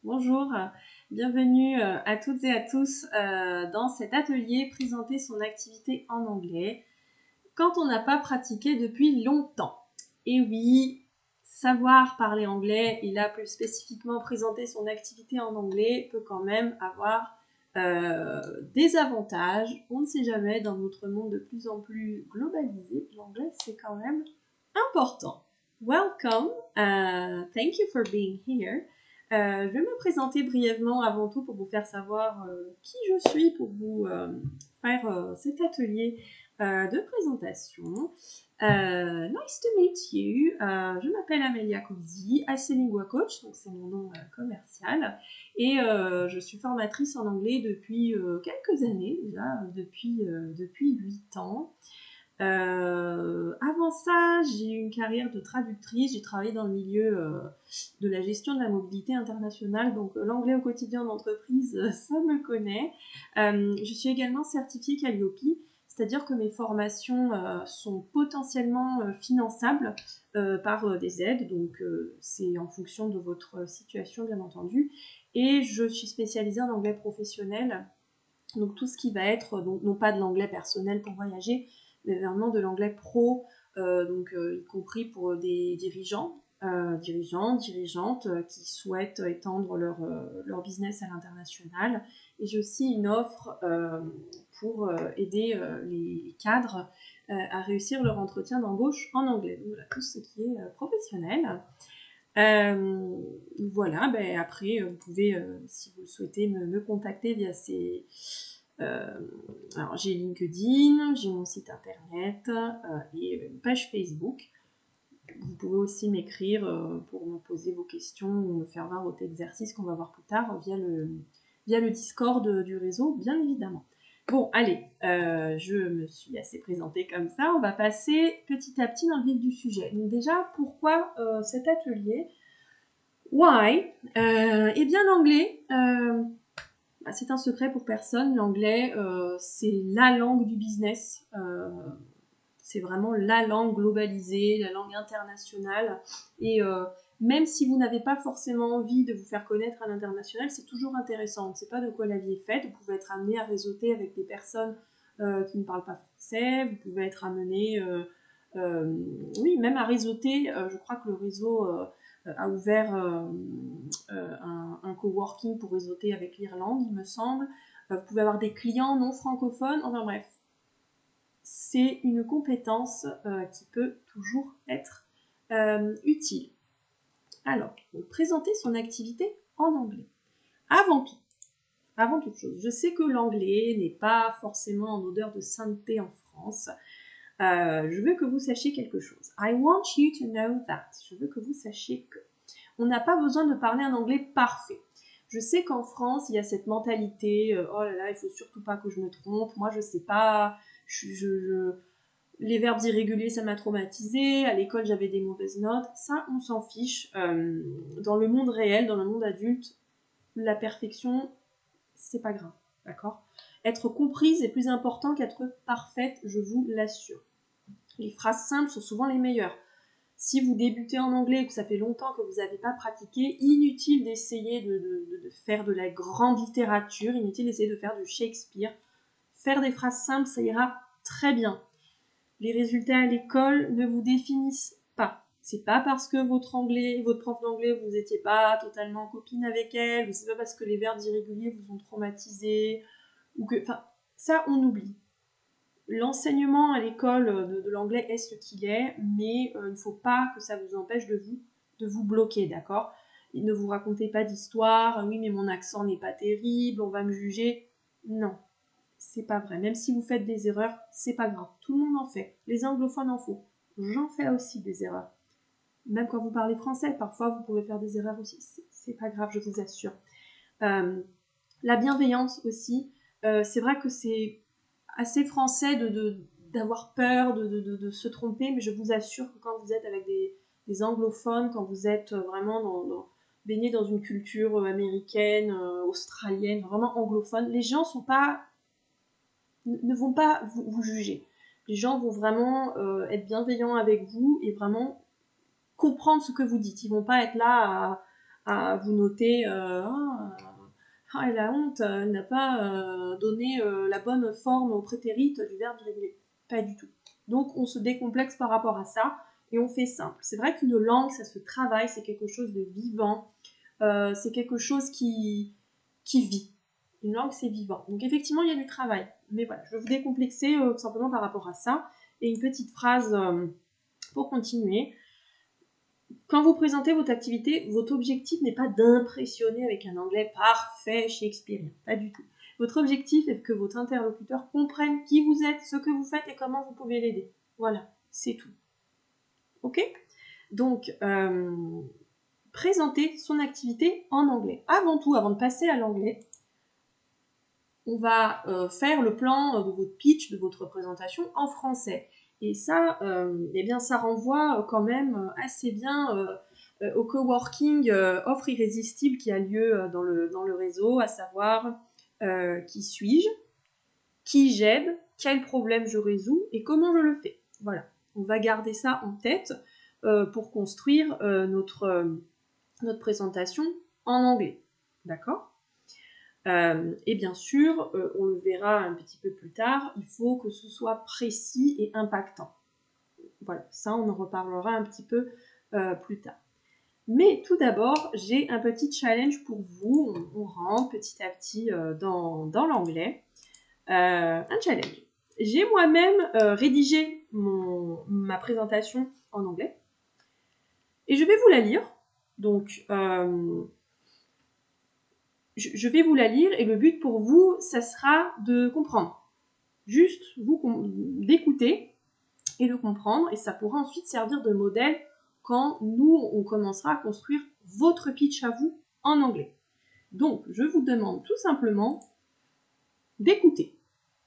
Bonjour, bienvenue à toutes et à tous dans cet atelier présenter son activité en anglais quand on n'a pas pratiqué depuis longtemps. Et oui, savoir parler anglais et là plus spécifiquement présenter son activité en anglais peut quand même avoir des avantages. On ne sait jamais, dans notre monde de plus en plus globalisé, l'anglais c'est quand même important. Welcome, thank you for being here. Je vais me présenter brièvement avant tout pour vous faire savoir qui je suis pour vous faire cet atelier de présentation. Nice to meet you. Je m'appelle Amelia Cozzi, Lingua Coach, donc c'est mon nom commercial, et je suis formatrice en anglais depuis quelques années déjà, depuis 8 ans. Avant ça, j'ai eu une carrière de traductrice, j'ai travaillé dans le milieu de la gestion de la mobilité internationale, donc l'anglais au quotidien en entreprise, ça me connaît. Je suis également certifiée Calliope, c'est-à-dire que mes formations sont potentiellement finançables par des aides, donc c'est en fonction de votre situation bien entendu. Et je suis spécialisée en anglais professionnel, donc tout ce qui va être, donc, non pas de l'anglais personnel pour voyager, mais vraiment de l'anglais pro, y compris pour des dirigeantes qui souhaitent étendre leur business à l'international. Et j'ai aussi une offre pour aider les cadres à réussir leur entretien d'embauche en anglais. Donc voilà, tout ce qui est professionnel. Voilà, après, vous pouvez, si vous le souhaitez, me contacter via ces... alors j'ai LinkedIn, j'ai mon site internet et une page Facebook. Vous pouvez aussi m'écrire pour me poser vos questions ou me faire voir votre exercice qu'on va voir plus tard via le Discord du réseau, bien évidemment. Bon, allez, je me suis assez présentée comme ça. On va passer petit à petit dans le vif du sujet. Donc déjà, pourquoi cet atelier? Why? Eh bien, l'anglais, c'est un secret pour personne. L'anglais, c'est la langue du business. C'est vraiment la langue globalisée, la langue internationale. Et même si vous n'avez pas forcément envie de vous faire connaître à l'international, c'est toujours intéressant. On ne sait pas de quoi la vie est faite. Vous pouvez être amené à réseauter avec des personnes qui ne parlent pas français. Vous pouvez être amené, oui, même à réseauter. Je crois que le réseau a ouvert un coworking pour réseauter avec l'Irlande, il me semble. Vous pouvez avoir des clients non francophones. Enfin bref, c'est une compétence qui peut toujours être utile. Alors, présenter son activité en anglais. Avant toute chose, je sais que l'anglais n'est pas forcément en odeur de sainteté en France. Je veux que vous sachiez quelque chose. I want you to know that. Je veux que vous sachiez que on n'a pas besoin de parler un anglais parfait. Je sais qu'en France, il y a cette mentalité, oh là là, il faut surtout pas que je me trompe, moi je sais pas, les verbes irréguliers, ça m'a traumatisé, à l'école j'avais des mauvaises notes, ça on s'en fiche. Dans le monde réel, dans le monde adulte, la perfection, c'est pas grave, d'accord? Être comprise est plus important qu'être parfaite, je vous l'assure. Les phrases simples sont souvent les meilleures. Si vous débutez en anglais et que ça fait longtemps que vous n'avez pas pratiqué, inutile d'essayer de faire de la grande littérature, inutile d'essayer de faire du Shakespeare. Faire des phrases simples, ça ira très bien. Les résultats à l'école ne vous définissent pas. C'est pas parce que votre prof d'anglais, vous n'étiez pas totalement copine avec elle, ou c'est pas parce que les verbes irréguliers vous ont traumatisé, ou que, enfin, ça on oublie. L'enseignement à l'école de l'anglais est ce qu'il est, mais il ne faut pas que ça vous empêche de vous bloquer, d'accord? Et ne vous racontez pas d'histoire, oui mais mon accent n'est pas terrible, on va me juger. Non, c'est pas vrai. Même si vous faites des erreurs, c'est pas grave. Tout le monde en fait. Les anglophones en font. J'en fais aussi des erreurs. Même quand vous parlez français, parfois vous pouvez faire des erreurs aussi. C'est pas grave, je vous assure. La bienveillance aussi. C'est vrai que c'est assez français d'avoir peur de se tromper, mais je vous assure que quand vous êtes avec des anglophones, quand vous êtes vraiment baigné dans une culture américaine, australienne, vraiment anglophone, les gens ne vont pas vous juger. Les gens vont vraiment être bienveillants avec vous et vraiment comprendre ce que vous dites. Ils vont pas être là à vous noter ah, elle a honte, elle n'a pas donné la bonne forme au prétérit du verbe irrégulier. Pas du tout. Donc on se décomplexe par rapport à ça et on fait simple. C'est vrai qu'une langue, ça se travaille, c'est quelque chose de vivant, c'est quelque chose qui vit. Une langue, c'est vivant. Donc effectivement, il y a du travail. Mais voilà, je vais vous décomplexer tout simplement par rapport à ça. Et une petite phrase pour continuer. Quand vous présentez votre activité, votre objectif n'est pas d'impressionner avec un anglais parfait shakespearien, pas du tout. Votre objectif est que votre interlocuteur comprenne qui vous êtes, ce que vous faites et comment vous pouvez l'aider. Voilà, c'est tout. Ok? Donc, présenter son activité en anglais. Avant tout, avant de passer à l'anglais, on va faire le plan de votre pitch, de votre présentation en français. Et ça, eh bien, ça renvoie quand même assez bien au coworking offre irrésistible qui a lieu dans le réseau, à savoir qui suis-je, qui j'aide, quel problème je résous et comment je le fais. Voilà, on va garder ça en tête pour construire notre présentation en anglais. D'accord ? Et bien sûr, on le verra un petit peu plus tard, il faut que ce soit précis et impactant. Voilà, ça on en reparlera un petit peu plus tard. Mais tout d'abord, j'ai un petit challenge pour vous. On rentre petit à petit dans l'anglais. Un challenge. J'ai moi-même rédigé ma présentation en anglais. Et je vais vous la lire. Donc, je vais vous la lire et le but pour vous, ça sera de comprendre. Juste d'écouter et de comprendre. Et ça pourra ensuite servir de modèle quand nous, on commencera à construire votre pitch à vous en anglais. Donc, je vous demande tout simplement d'écouter,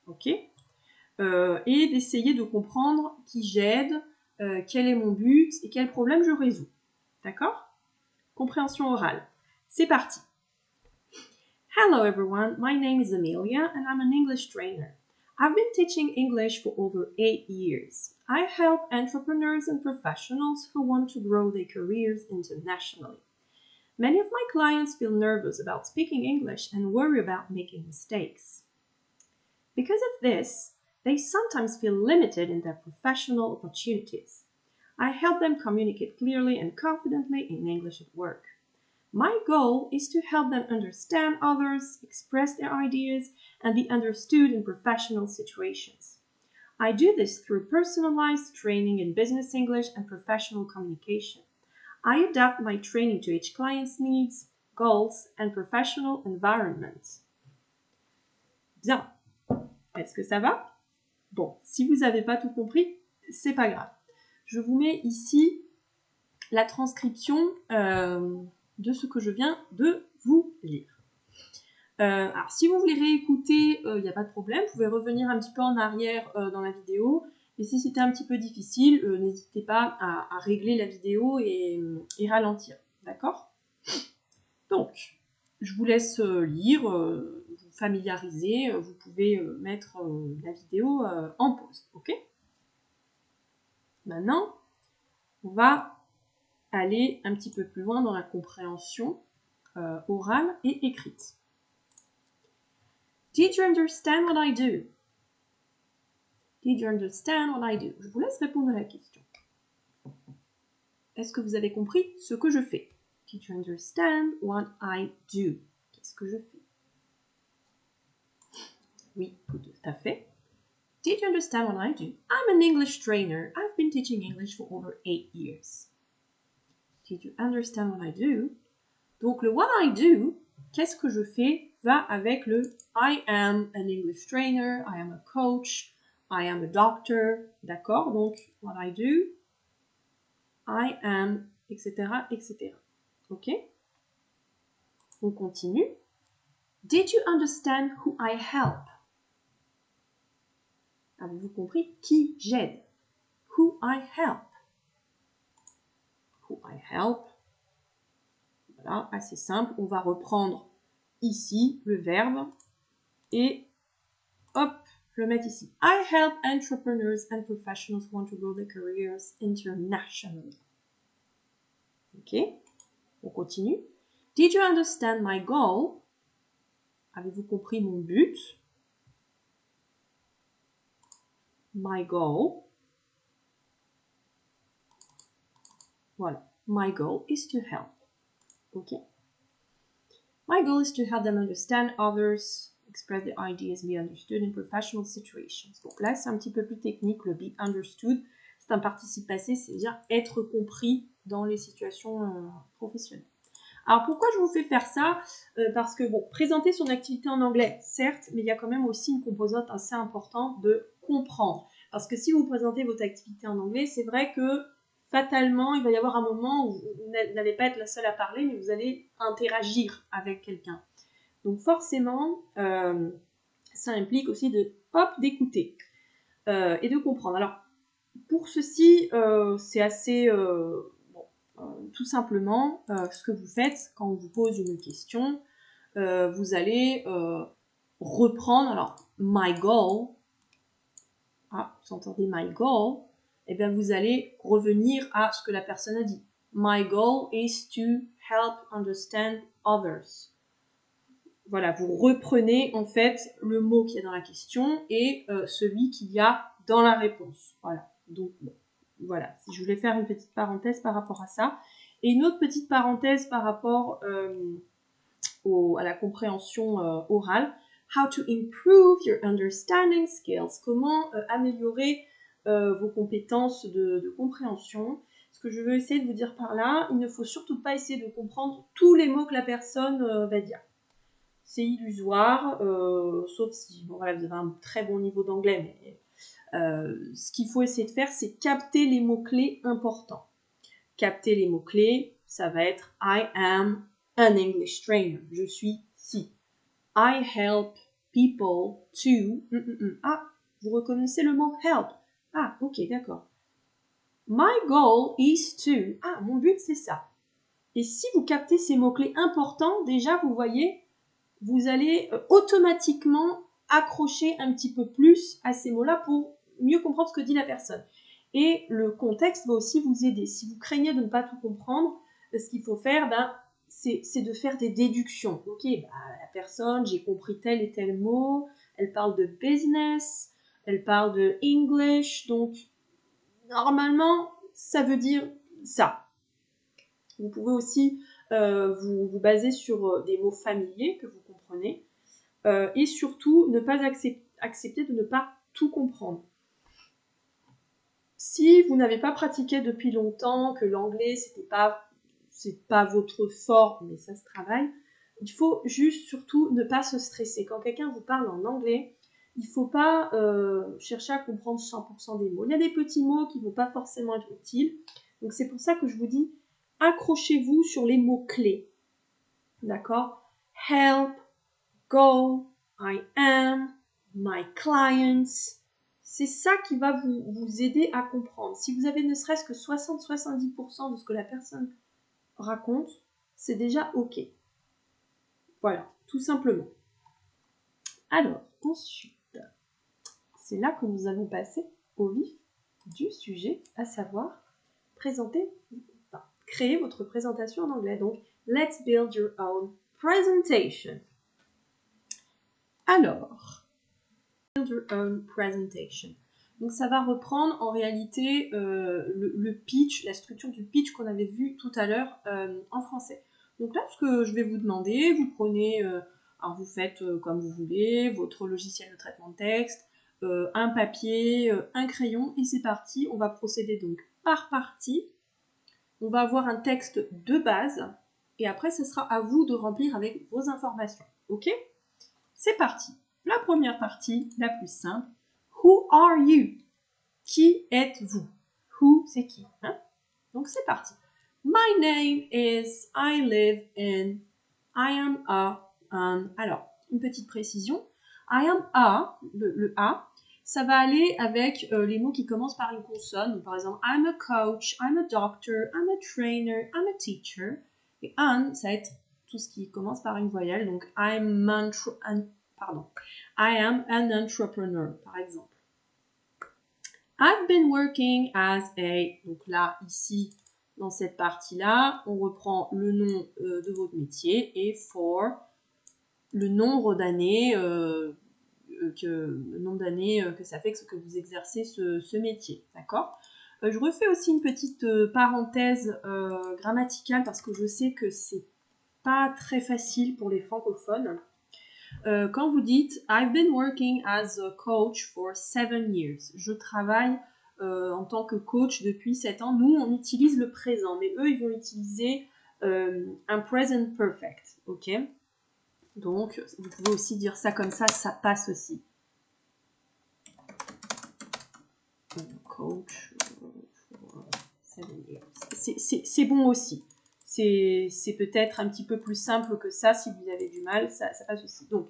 ok, et d'essayer de comprendre qui j'aide, quel est mon but et quel problème je résous. D'accord? Compréhension orale. C'est parti. Hello everyone, my name is Amelia and I'm an English trainer. I've been teaching English for over 8 years. I help entrepreneurs and professionals who want to grow their careers internationally. Many of my clients feel nervous about speaking English and worry about making mistakes. Because of this, they sometimes feel limited in their professional opportunities. I help them communicate clearly and confidently in English at work. My goal is to help them understand others, express their ideas, and be understood in professional situations. I do this through personalized training in business English and professional communication. I adapt my training to each client's needs, goals, and professional environment. Bien. Est-ce que ça va? Bon, si vous n'avez pas tout compris, c'est pas grave. Je vous mets ici la transcription de ce que je viens de vous lire. Alors, si vous voulez réécouter, il n'y a pas de problème. Vous pouvez revenir un petit peu en arrière dans la vidéo. Et si c'était un petit peu difficile, n'hésitez pas à régler la vidéo et ralentir. D'accord? Donc, je vous laisse lire, vous familiariser. Vous pouvez mettre la vidéo en pause. Ok? Maintenant, on va aller un petit peu plus loin dans la compréhension orale et écrite. Did you understand what I do? Did you understand what I do? Je vous laisse répondre à la question. Est-ce que vous avez compris ce que je fais? Did you understand what I do? Qu'est-ce que je fais? Oui, tout à fait. Did you understand what I do? I'm an English trainer. I've been teaching English for over 8 years. Did you understand what I do? Donc le what I do, qu'est-ce que je fais, va avec le I am an English trainer, I am a coach, I am a doctor, d'accord? Donc what I do, I am, etc., etc. Ok? On continue. Did you understand who I help? Avez-vous compris qui j'aide? Who I help. Who I help. Voilà, assez simple. On va reprendre ici le verbe et hop, le mettre ici. I help entrepreneurs and professionals who want to grow their careers internationally. Ok, on continue. Did you understand my goal? Avez-vous compris mon but? My goal. Voilà. My goal is to help. OK? My goal is to help them understand others, express their ideas, be understood in professional situations. Donc là, c'est un petit peu plus technique, le be understood. C'est un participe passé, c'est-à-dire être compris dans les situations professionnelles. Alors pourquoi je vous fais faire ça? Parce que bon, présenter son activité en anglais, certes, mais il y a quand même aussi une composante assez importante de comprendre. Parce que si vous présentez votre activité en anglais, c'est vrai que fatalement, il va y avoir un moment où vous n'allez pas être la seule à parler, mais vous allez interagir avec quelqu'un. Donc forcément, ça implique aussi d'écouter et de comprendre. Alors, pour ceci, c'est assez... tout simplement, ce que vous faites quand on vous pose une question, vous allez reprendre, alors, my goal, vous entendez my goal, et bien vous allez revenir à ce que la personne a dit. My goal is to help understand others. Voilà, vous reprenez en fait le mot qu'il y a dans la question et celui qu'il y a dans la réponse. Voilà, donc bon, voilà, je voulais faire une petite parenthèse par rapport à ça. Et une autre petite parenthèse par rapport à la compréhension orale. How to improve your understanding skills. Comment améliorer vos compétences de compréhension. Ce que je veux essayer de vous dire par là, il ne faut surtout pas essayer de comprendre tous les mots que la personne va dire. C'est illusoire, sauf si bon, voilà, vous avez un très bon niveau d'anglais, mais ce qu'il faut essayer de faire, c'est capter les mots-clés importants. Capter les mots-clés, ça va être I am an English trainer. Je suis si. I help people to... Ah, vous reconnaissez le mot help. Ah, ok, d'accord. My goal is to... Ah, mon but, c'est ça. Et si vous captez ces mots-clés importants, déjà, vous voyez, vous allez automatiquement accrocher un petit peu plus à ces mots-là pour mieux comprendre ce que dit la personne. Et le contexte va aussi vous aider. Si vous craignez de ne pas tout comprendre, ce qu'il faut faire, c'est de faire des déductions. Ok, la personne, j'ai compris tel et tel mot, elle parle de business, elle parle de English, donc normalement, ça veut dire ça. Vous pouvez aussi vous baser sur des mots familiers que vous comprenez et surtout ne pas accepter de ne pas tout comprendre. Si vous n'avez pas pratiqué depuis longtemps, que l'anglais c'est pas votre fort, mais ça se travaille, il faut juste surtout ne pas se stresser. Quand quelqu'un vous parle en anglais, il ne faut pas chercher à comprendre 100% des mots. Il y a des petits mots qui ne vont pas forcément être utiles. Donc c'est pour ça que je vous dis, accrochez-vous sur les mots-clés. D'accord? Help, go, I am, my clients. C'est ça qui va vous aider à comprendre. Si vous avez ne serait-ce que 60-70% de ce que la personne raconte, c'est déjà OK. Voilà, tout simplement. Alors, ensuite, c'est là que nous allons passer au vif du sujet, à savoir créer votre présentation en anglais. Donc, let's build your own presentation. Alors, build your own presentation. Donc, ça va reprendre en réalité le pitch, la structure du pitch qu'on avait vu tout à l'heure en français. Donc là, ce que je vais vous demander, vous prenez, alors vous faites comme vous voulez, votre logiciel de traitement de texte, un papier, un crayon, et c'est parti. On va procéder donc par partie. On va avoir un texte de base, et après, ce sera à vous de remplir avec vos informations. Ok? C'est parti. La première partie, la plus simple. Who are you? Qui êtes-vous? Who, c'est qui? Hein? Donc, c'est parti. My name is, I live in, I am a, alors, une petite précision. I am a, le a, ça va aller avec les mots qui commencent par une consonne. Donc, par exemple, I'm a coach, I'm a doctor, I'm a trainer, I'm a teacher. Et an, ça va être tout ce qui commence par une voyelle. Donc, I am an entrepreneur, par exemple. I've been working as a, donc là, ici, dans cette partie-là, on reprend le nom de votre métier et for le nombre d'années que ça fait que vous exercez ce métier, d'accord? Je refais aussi une petite parenthèse grammaticale parce que je sais que c'est pas très facile pour les francophones. Quand vous dites I've been working as a coach for 7 years, je travaille en tant que coach depuis 7 ans. Nous, on utilise le présent, mais eux, ils vont utiliser un present perfect, ok? Donc, vous pouvez aussi dire ça comme ça passe aussi. Coach for 7 years. C'est bon aussi. C'est peut-être un petit peu plus simple que ça, si vous avez du mal, ça passe aussi. Donc,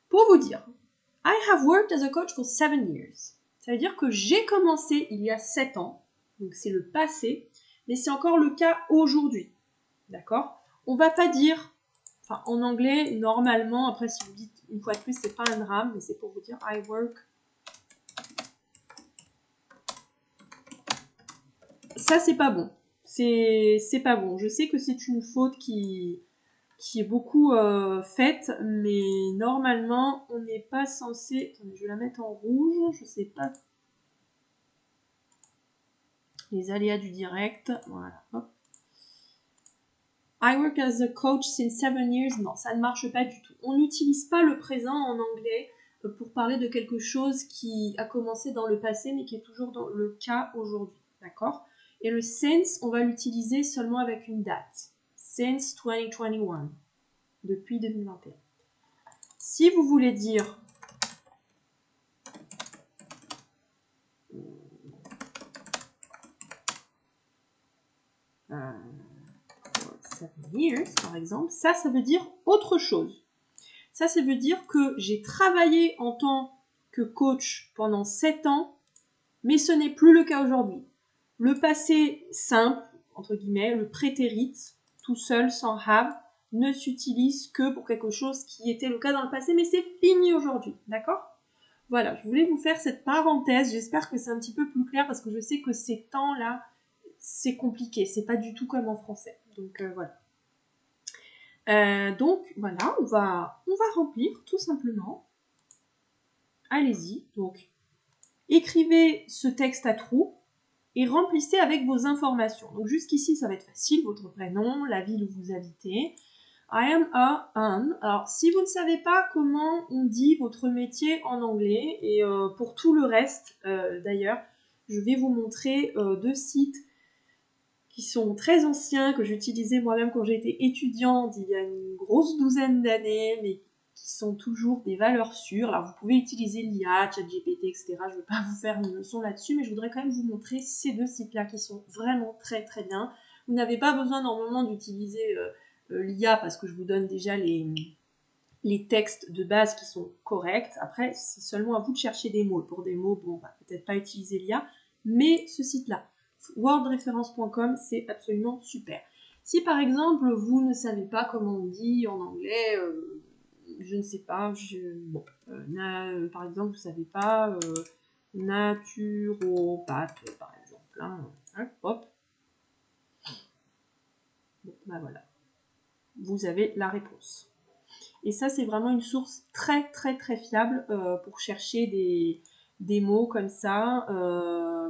pour vous dire, I have worked as a coach for 7 years. Ça veut dire que j'ai commencé il y a 7 ans, donc c'est le passé, mais c'est encore le cas aujourd'hui. D'accord? On va pas dire, enfin en anglais, normalement, après si vous dites une fois de plus, c'est pas un drame, mais c'est pour vous dire I work. Ça, c'est pas bon. C'est pas bon. Je sais que c'est une faute qui est beaucoup faite, mais normalement, on n'est pas censé... Attendez, je vais la mettre en rouge, je sais pas. Les aléas du direct, voilà, hop. I work as a coach since 7 years. Non, ça ne marche pas du tout. On n'utilise pas le présent en anglais pour parler de quelque chose qui a commencé dans le passé, mais qui est toujours dans le cas aujourd'hui, d'accord? Et le since, on va l'utiliser seulement avec une date. Since 2021, depuis 2021. Si vous voulez dire 7 years, par exemple, ça veut dire autre chose. Ça veut dire que j'ai travaillé en tant que coach pendant 7 ans, mais ce n'est plus le cas aujourd'hui. Le passé simple, entre guillemets, le prétérit, tout seul, sans have, ne s'utilise que pour quelque chose qui était le cas dans le passé, mais c'est fini aujourd'hui, d'accord? Voilà, je voulais vous faire cette parenthèse, j'espère que c'est un petit peu plus clair, parce que je sais que ces temps-là, c'est compliqué, c'est pas du tout comme en français. Donc voilà. Donc voilà, on va remplir tout simplement. Allez-y, donc écrivez ce texte à trous et remplissez avec vos informations. Donc jusqu'ici, ça va être facile, votre prénom, la ville où vous habitez. I am an. Alors si vous ne savez pas comment on dit votre métier en anglais, et pour tout le reste d'ailleurs, je vais vous montrer 2 sites qui sont très anciens, que j'utilisais moi-même quand j'étais étudiante il y a une grosse douzaine d'années, mais qui sont toujours des valeurs sûres. Alors vous pouvez utiliser l'IA, ChatGPT, etc. Je ne veux pas vous faire une leçon là-dessus, mais je voudrais quand même vous montrer ces 2 sites-là qui sont vraiment très très bien. Vous n'avez pas besoin normalement d'utiliser l'IA parce que je vous donne déjà les textes de base qui sont corrects. Après, c'est seulement à vous de chercher des mots. Pour des mots, bon, on va peut-être pas utiliser l'IA, mais ce site-là, wordreference.com, c'est absolument super. Si par exemple, vous ne savez pas comment on dit en anglais, je ne sais pas, par exemple, vous ne savez pas naturopathe, par exemple. Hop. Bon, bah voilà. Vous avez la réponse. Et ça, c'est vraiment une source très très très fiable pour chercher des mots comme ça.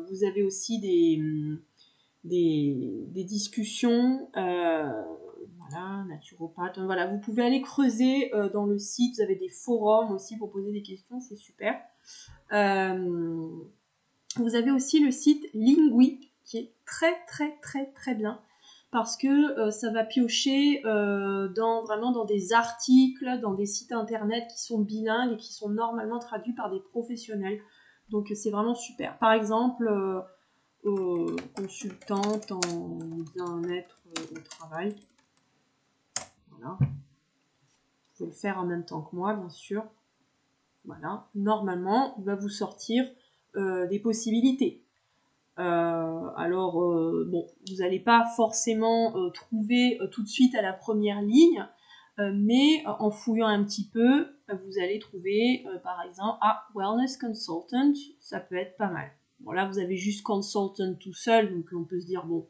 Vous avez aussi des discussions, voilà, naturopathe. Voilà, vous pouvez aller creuser dans le site. Vous avez des forums aussi pour poser des questions, c'est super. Vous avez aussi le site Lingui qui est très très très très bien, parce que ça va piocher vraiment dans des articles, dans des sites internet qui sont bilingues et qui sont normalement traduits par des professionnels. Donc c'est vraiment super. Par exemple, consultante en bien-être au travail. Voilà. Vous pouvez le faire en même temps que moi, bien sûr. Voilà. Normalement, il va vous sortir des possibilités. Bon, vous n'allez pas forcément trouver tout de suite à la première ligne, mais en fouillant un petit peu, vous allez trouver par exemple Wellness Consultant, ça peut être pas mal. Bon là vous avez juste Consultant tout seul, donc on peut se dire bon,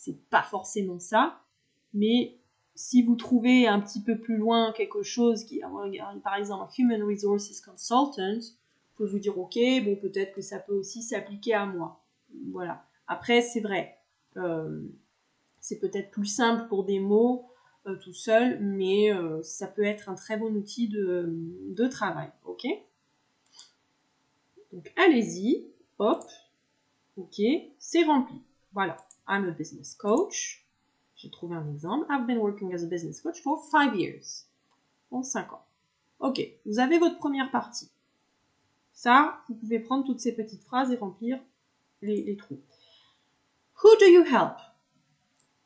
c'est pas forcément ça, mais si vous trouvez un petit peu plus loin quelque chose qui, par exemple, Human Resources Consultant, vous pouvez vous dire, ok, bon, peut-être que ça peut aussi s'appliquer à moi. Voilà. Après, c'est vrai, c'est peut-être plus simple pour des mots tout seul, mais ça peut être un très bon outil de travail, ok? Donc, allez-y, hop, ok, c'est rempli. Voilà, I'm a business coach. J'ai trouvé un exemple. I've been working as a business coach for 5 years. Bon, 5 ans. Ok, vous avez votre première partie. Ça, vous pouvez prendre toutes ces petites phrases et remplir les trous. Who do you help?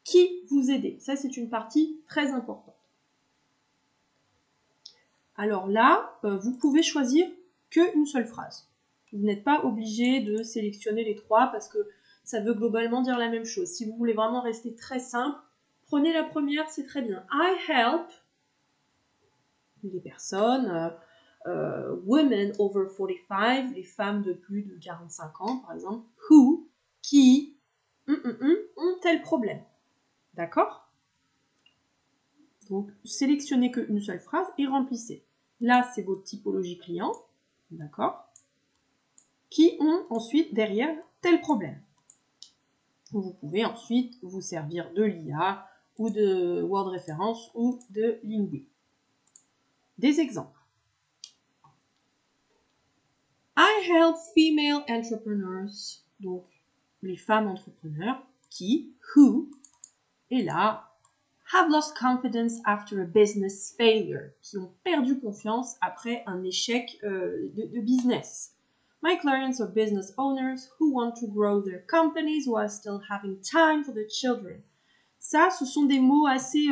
Qui vous aidez? Ça, c'est une partie très importante. Alors là, vous pouvez choisir qu'une seule phrase. Vous n'êtes pas obligé de sélectionner les 3 parce que ça veut globalement dire la même chose. Si vous voulez vraiment rester très simple, prenez la première, c'est très bien. I help les personnes, women over 45, les femmes de plus de 45 ans, par exemple, who, qui, ont tel problème. D'accord? Donc, sélectionnez qu'une seule phrase et remplissez. Là, c'est votre typologie client, d'accord? Qui ont ensuite derrière tel problème. Vous pouvez ensuite vous servir de l'IA ou de Word Référence ou de Lingui. Des exemples. I help female entrepreneurs, donc les femmes entrepreneurs, qui, who, et là, have lost confidence after a business failure, qui ont perdu confiance après un échec de business. My clients are business owners who want to grow their companies while still having time for their children. Ça, ce sont des mots assez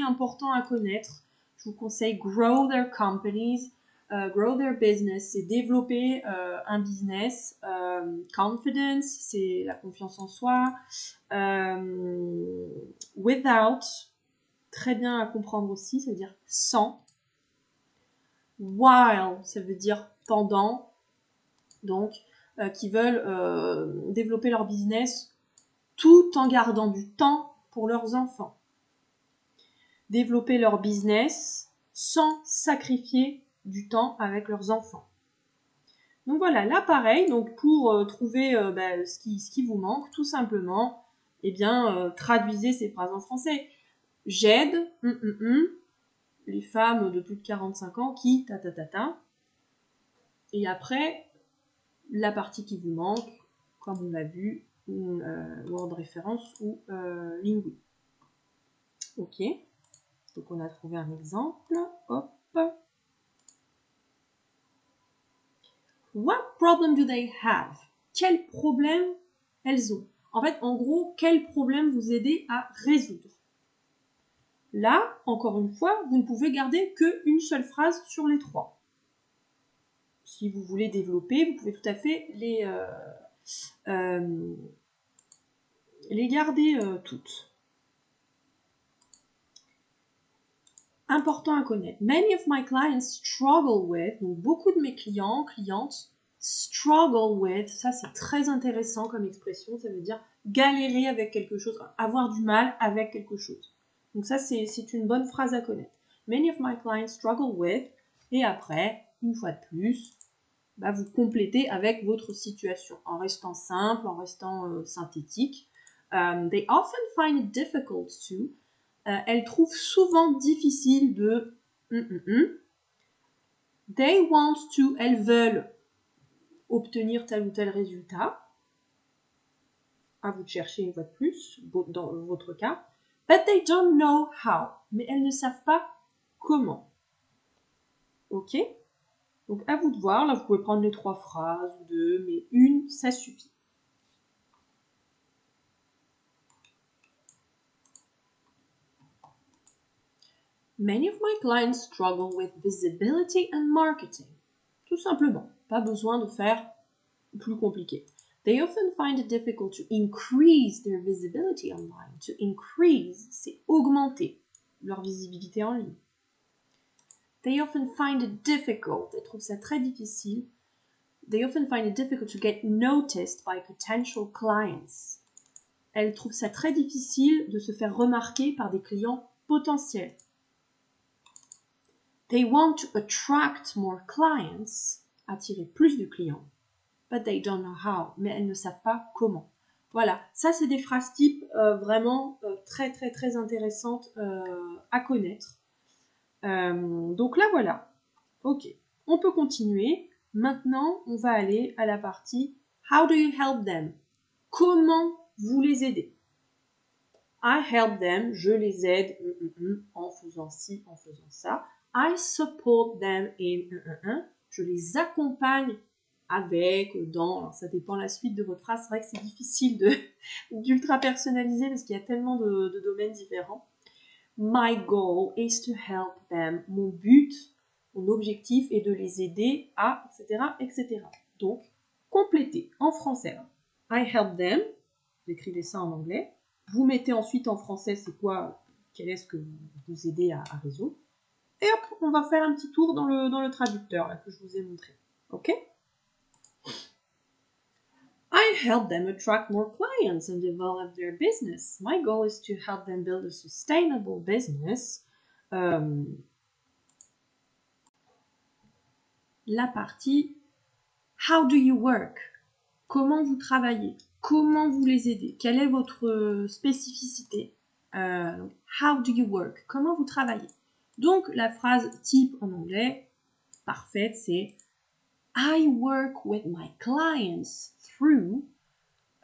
importants à connaître. Je vous conseille grow their companies, grow their business, c'est développer un business. Confidence, c'est la confiance en soi. Without, très bien à comprendre aussi, ça veut dire sans. While, ça veut dire pendant. Donc, qui veulent développer leur business tout en gardant du temps pour leurs enfants. Développer leur business sans sacrifier du temps avec leurs enfants. Donc voilà, là pareil, donc pour trouver ce qui vous manque, tout simplement, eh bien, traduisez ces phrases en français. J'aide les femmes de plus de 45 ans qui ta. Et après, la partie qui vous manque, comme on l'a vu, Word Référence ou Lingui. Ok, donc on a trouvé un exemple. Hop. What problem do they have? Quel problème elles ont? En fait, en gros, quel problème vous aidez à résoudre? Là, encore une fois, vous ne pouvez garder qu'une seule phrase sur les 3. Si vous voulez développer, vous pouvez tout à fait les garder toutes. Important à connaître. Many of my clients struggle with, donc beaucoup de mes clientes, struggle with, ça c'est très intéressant comme expression, ça veut dire galérer avec quelque chose, avoir du mal avec quelque chose. Donc ça c'est une bonne phrase à connaître. Many of my clients struggle with, et après, une fois de plus, vous complétez avec votre situation, en restant simple, en restant synthétique. They often find it difficult to, elles trouvent souvent difficile de They want to, elles veulent obtenir tel ou tel résultat. À vous de chercher une fois de plus, dans votre cas. But they don't know how. Mais elles ne savent pas comment. Ok? Donc à vous de voir. Là, vous pouvez prendre les 3 phrases ou 2, mais une, ça suffit. Many of my clients struggle with visibility and marketing. Tout simplement. Pas besoin de faire plus compliqué. They often find it difficult to increase their visibility online. To increase, c'est augmenter leur visibilité en ligne. They often find it difficult, elles trouvent ça très difficile. They often find it difficult to get noticed by potential clients. elle trouve ça très difficile de se faire remarquer par des clients potentiels. They want to attract more clients, attirer plus de clients, but they don't know how, mais elles ne savent pas comment. Voilà, ça c'est des phrases types vraiment très très très intéressantes à connaître. Donc là voilà, ok, on peut continuer. Maintenant, on va aller à la partie How do you help them? Comment vous les aidez? I help them, je les aide en faisant ci, en faisant ça. I support them in je les accompagne avec, dans, alors ça dépend la suite de votre phrase, c'est vrai que c'est difficile d'ultra personnaliser parce qu'il y a tellement de domaines différents. My goal is to help them. Mon but, mon objectif est de les aider à, etc., etc. Donc, complétez en français. I help them, vous écrivez ça en anglais. Vous mettez ensuite en français, c'est quoi, quel est ce que vous aidez à résoudre. Et hop, on va faire un petit tour dans le traducteur là, que je vous ai montré. Ok? I help them attract more clients and develop their business. My goal is to help them build a sustainable business. La partie How do you work? Comment vous travaillez? Comment vous les aidez? Quelle est votre spécificité? How do you work? Comment vous travaillez? Donc la phrase type en anglais, parfaite, c'est I work with my clients through.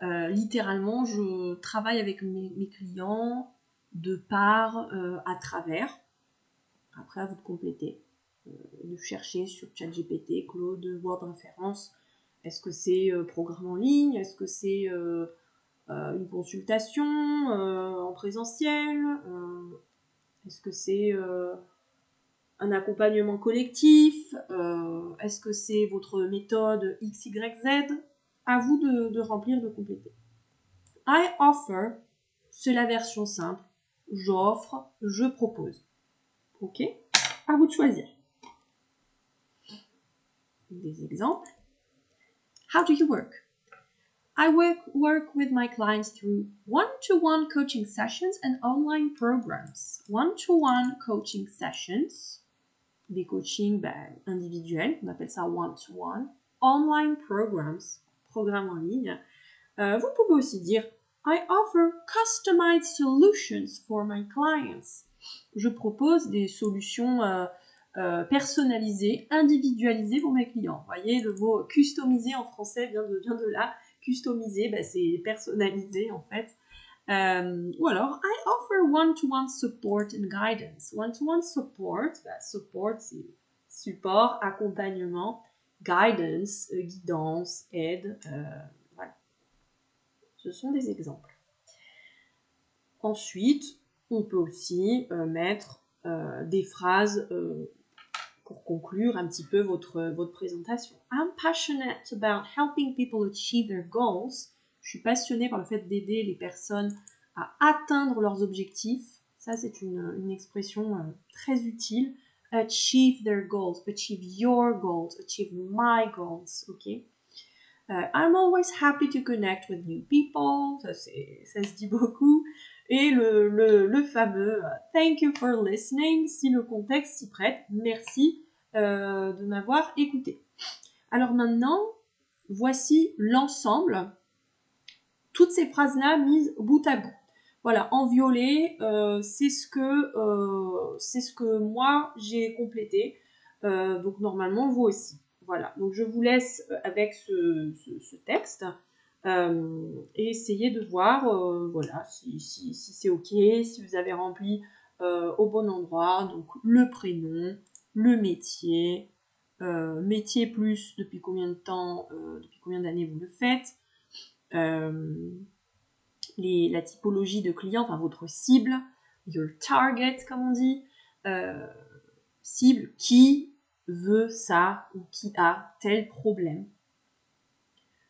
Littéralement, je travaille avec mes clients de par, à travers. Après, à vous de compléter. De chercher sur ChatGPT, Claude, Word Référence. Est-ce que c'est programme en ligne? Est-ce que c'est une consultation en présentiel? Est-ce que c'est un accompagnement collectif? Est-ce que c'est votre méthode XYZ? À vous de remplir, de compléter. I offer, c'est la version simple. J'offre, je propose. Ok? À vous de choisir. Des exemples. How do you work? I work with my clients through one-to-one coaching sessions and online programs. One-to-one coaching sessions, des coachings individuels, on appelle ça one-to-one. Online programs, programmes en ligne. Vous pouvez aussi dire I offer customized solutions for my clients. Je propose des solutions personnalisées, individualisées pour mes clients. Vous voyez, le mot customiser en français vient de là. Customiser, c'est personnalisé en fait. Ou alors, I offer one-to-one support and guidance. One-to-one support, support c'est support, accompagnement, guidance, guidance, aide, voilà. Ce sont des exemples. Ensuite, on peut aussi mettre des phrases pour conclure un petit peu votre présentation. I'm passionate about helping people achieve their goals. Je suis passionnée par le fait d'aider les personnes à atteindre leurs objectifs. Ça, c'est une expression très utile. Achieve their goals, achieve your goals, achieve my goals, ok? I'm always happy to connect with new people. Ça se dit beaucoup. Et le fameux thank you for listening, si le contexte s'y prête. Merci de m'avoir écouté. Alors maintenant, voici l'ensemble. Toutes ces phrases-là mises bout à bout. Voilà, en violet, c'est ce que moi j'ai complété. Donc normalement, vous aussi. Voilà, donc je vous laisse avec ce texte et essayez de voir voilà, si c'est ok, si vous avez rempli au bon endroit. Donc le prénom, le métier, métier plus depuis combien de temps, depuis combien d'années vous le faites, la typologie de client, enfin votre cible, your target comme on dit, cible qui veut ça ou qui a tel problème.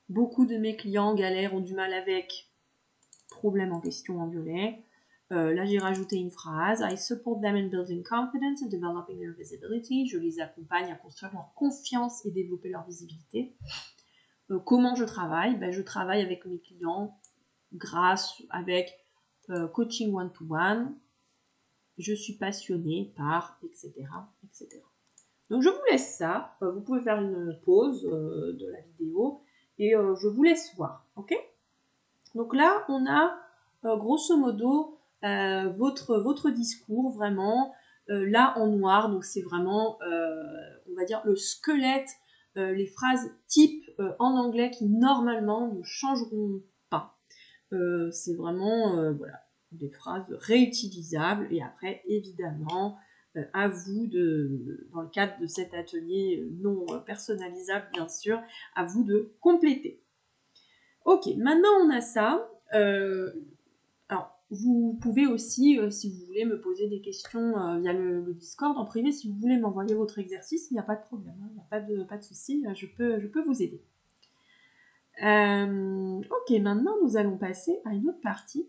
Beaucoup de mes clients galèrent, ont du mal avec problème en question en violet. Là j'ai rajouté une phrase, I support them in building confidence and developing their visibility. Je les accompagne à construire leur confiance et développer leur visibilité. Comment je travaille? Je travaille avec mes clients grâce avec coaching one-to-one, je suis passionnée par, etc., etc. Donc je vous laisse ça, vous pouvez faire une pause de la vidéo et je vous laisse voir, ok? Donc là, on a grosso modo votre discours vraiment là en noir, donc c'est vraiment, on va dire, le squelette, les phrases type en anglais qui normalement ne changeront pas. C'est vraiment voilà, des phrases réutilisables et après évidemment à vous dans le cadre de cet atelier non personnalisable bien sûr, à vous de compléter. Ok, maintenant on a ça. Alors, vous pouvez aussi, si vous voulez me poser des questions via le Discord en privé, si vous voulez m'envoyer votre exercice, il n'y a pas de problème, hein, il n'y a pas de souci, je peux vous aider. Ok, maintenant nous allons passer à une autre partie.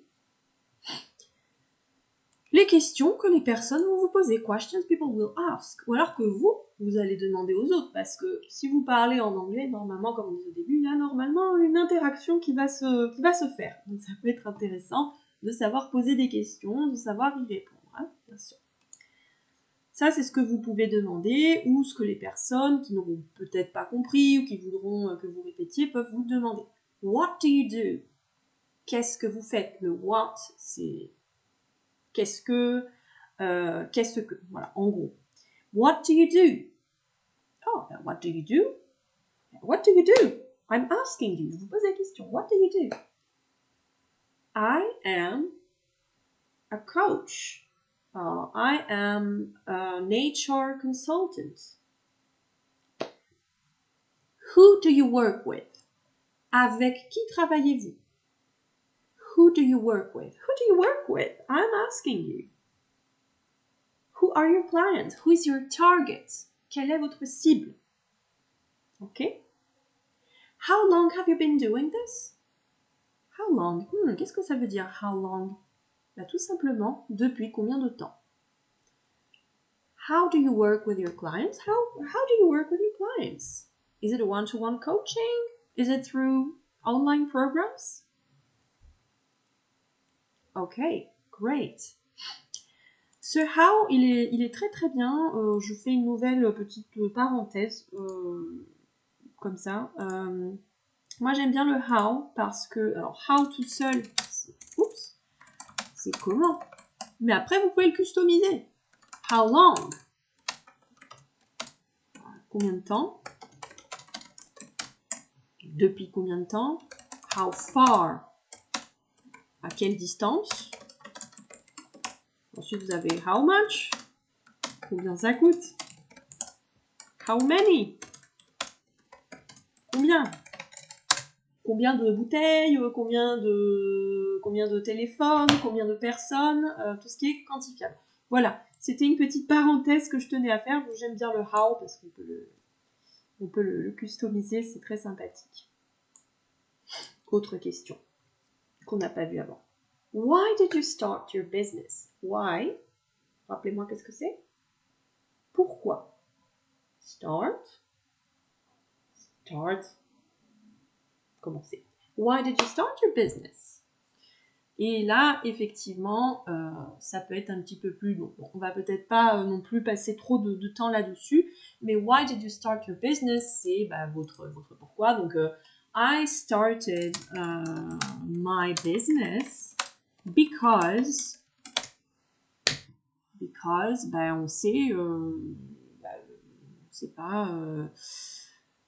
Les questions que les personnes vont vous poser, questions people will ask, ou alors que vous allez demander aux autres, parce que si vous parlez en anglais, normalement, comme on dit au début, il y a normalement une interaction qui va se faire. Donc ça peut être intéressant de savoir poser des questions, de savoir y répondre, hein, bien sûr. Ça, c'est ce que vous pouvez demander, ou ce que les personnes qui n'auront peut-être pas compris, ou qui voudront que vous répétiez, peuvent vous demander. What do you do? Qu'est-ce que vous faites? Le what, c'est qu'est-ce que, voilà, en gros. What do you do? Oh, what do you do? What do you do? I'm asking you. Je vous pose la question. What do you do? I am a coach. I am an HR consultant. Who do you work with? Avec qui travaillez-vous? Who do you work with? Who do you work with? I'm asking you. Who are your clients? Who is your target? Quelle est votre cible? Okay. How long have you been doing this? How long? Qu'est-ce que ça veut dire, how long? Bah, tout simplement, depuis combien de temps? How do you work with your clients? How do you work with your clients? Is it a one-to-one coaching? Is it through online programs? Okay, great. Ce how, il est très très bien. Je fais une nouvelle petite parenthèse comme ça. Moi j'aime bien le how parce que, alors how tout seul, c'est comment? Mais après vous pouvez le customiser. How long? Combien de temps? Depuis combien de temps? How far? À quelle distance? Ensuite, vous avez how much? Combien ça coûte? How many? Combien? Combien de bouteilles? Combien de téléphones? Combien de personnes? Tout ce qui est quantifiable. Voilà, c'était une petite parenthèse que je tenais à faire. J'aime bien le how parce qu'on peut le customiser, c'est très sympathique. Autre question qu'on n'a pas vue avant. Why did you start your business? Why? Rappelez-moi qu'est-ce que c'est? Pourquoi? Start. Commencer. Why did you start your business? Et là, effectivement, ça peut être un petit peu plus long. Bon, on va peut-être pas non plus passer trop de temps là-dessus, mais why did you start your business? C'est votre pourquoi. Donc, I started my business because on sait, c'est pas,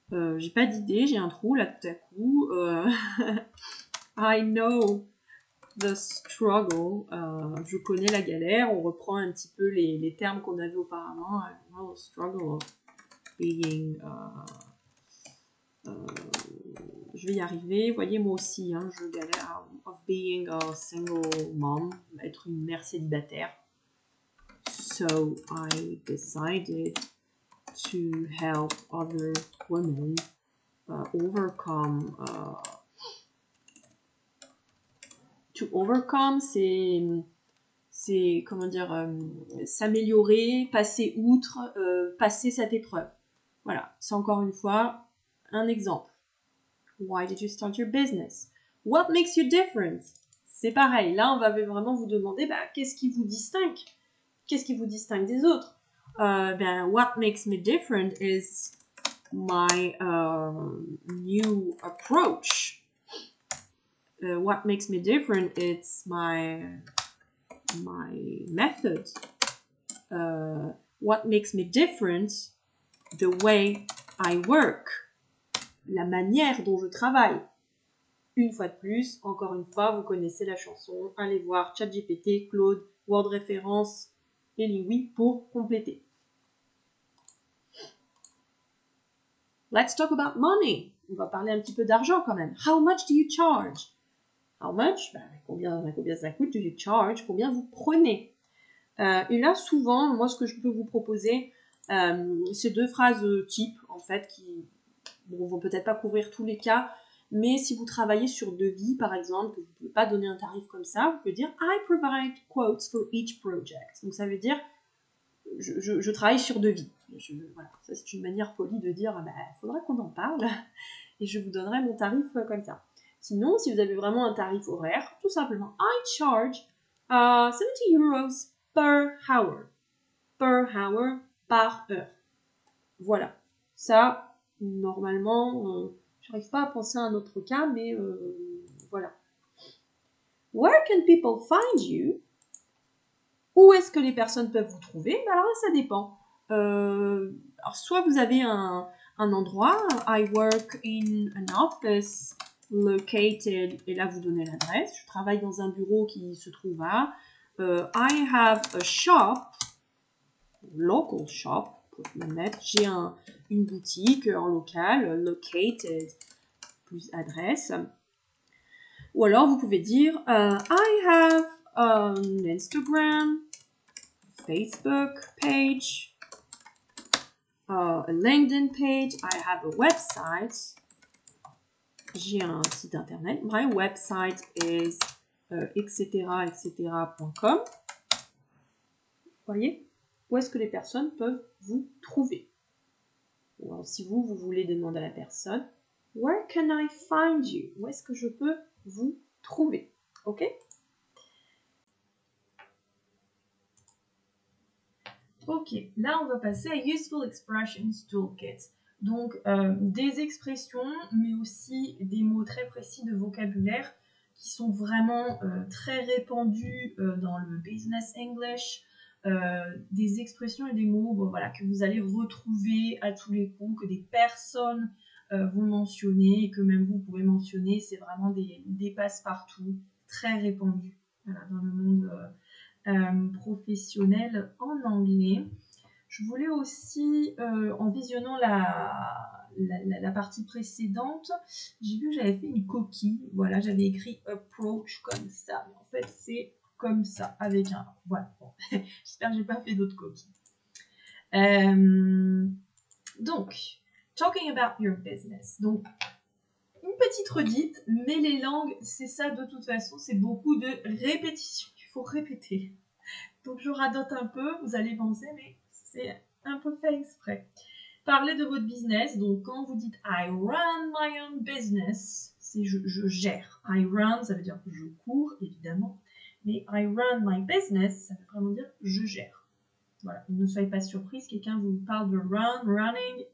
j'ai pas d'idée, j'ai un trou là tout à coup. I know the struggle, je connais la galère, on reprend un petit peu les termes qu'on avait auparavant. I know the struggle of being, je vais y arriver, voyez moi aussi, hein, je galère, of being a single mom, être une mère célibataire. So I decided to help other women overcome. To overcome, c'est comment dire, s'améliorer, passer outre, passer cette épreuve. Voilà, c'est encore une fois un exemple. Why did you start your business? What makes you different? C'est pareil, là on va vraiment vous demander qu'est-ce qui vous distingue? Qu'est-ce qui vous distingue des autres? What makes me different is my new approach. What makes me different? It's my method. What makes me different? The way I work. La manière dont je travaille. Une fois de plus, encore une fois, vous connaissez la chanson. Allez voir ChatGPT, Claude, Word Référence et Liwi pour compléter. Let's talk about money. On va parler un petit peu d'argent quand même. How much do you charge? How much? Combien ça coûte? Do you charge? Combien vous prenez? Et là, souvent, moi, ce que je peux vous proposer, c'est 2 phrases types, en fait, qui vont peut-être pas couvrir tous les cas, mais si vous travaillez sur devis, par exemple, que vous ne pouvez pas donner un tarif comme ça, vous pouvez dire « I provide quotes for each project ». Donc, ça veut dire « je travaille sur devis ». Voilà, ça, c'est une manière polie de dire « faudra qu'on en parle et je vous donnerai mon tarif comme ça ». Sinon, si vous avez vraiment un tarif horaire, tout simplement « I charge 70 euros per hour ». Per hour, par heure. Voilà. Ça, normalement, je n'arrive pas à penser à un autre cas, mais voilà. Where can people find you? Où est-ce que les personnes peuvent vous trouver? Alors là, ça dépend. Alors, soit vous avez un endroit, I work in an office located, et là vous donnez l'adresse. Je travaille dans un bureau qui se trouve à. I have a shop, local shop, j'ai une boutique en local, located, plus adresse. Ou alors vous pouvez dire I have an Instagram, Facebook page, a LinkedIn page, I have a website. J'ai un site internet. My website is etc.com. Vous voyez? Où est-ce que les personnes peuvent vous trouver? Ou alors, si vous voulez demander à la personne, where can I find you? Où est-ce que je peux vous trouver? Ok? Ok, là on va passer à Useful Expressions Toolkit. Donc des expressions, mais aussi des mots très précis de vocabulaire qui sont vraiment très répandus dans le business English. Des expressions et des mots voilà, que vous allez retrouver à tous les coups, que des personnes vont mentionner et que même vous pouvez mentionner. C'est vraiment des passe-partout très répandus voilà, dans le monde professionnel en anglais. Je voulais aussi, en visionnant la partie précédente, j'ai vu que j'avais fait une coquille. Voilà, j'avais écrit approach comme ça. Mais en fait, c'est comme ça, avec un... Voilà, bon. J'espère que je n'ai pas fait d'autres coquilles. Donc, talking about your business. Donc, une petite redite, mais les langues, c'est ça de toute façon, c'est beaucoup de répétition. Il faut répéter. Donc, je radote un peu, vous allez penser, mais c'est un peu fait exprès. Parlez de votre business. Donc, quand vous dites I run my own business, c'est je gère. I run, ça veut dire que je cours, évidemment. Mais I run my business, ça veut vraiment dire je gère. Voilà, ne soyez pas surprise, quelqu'un vous parle de running,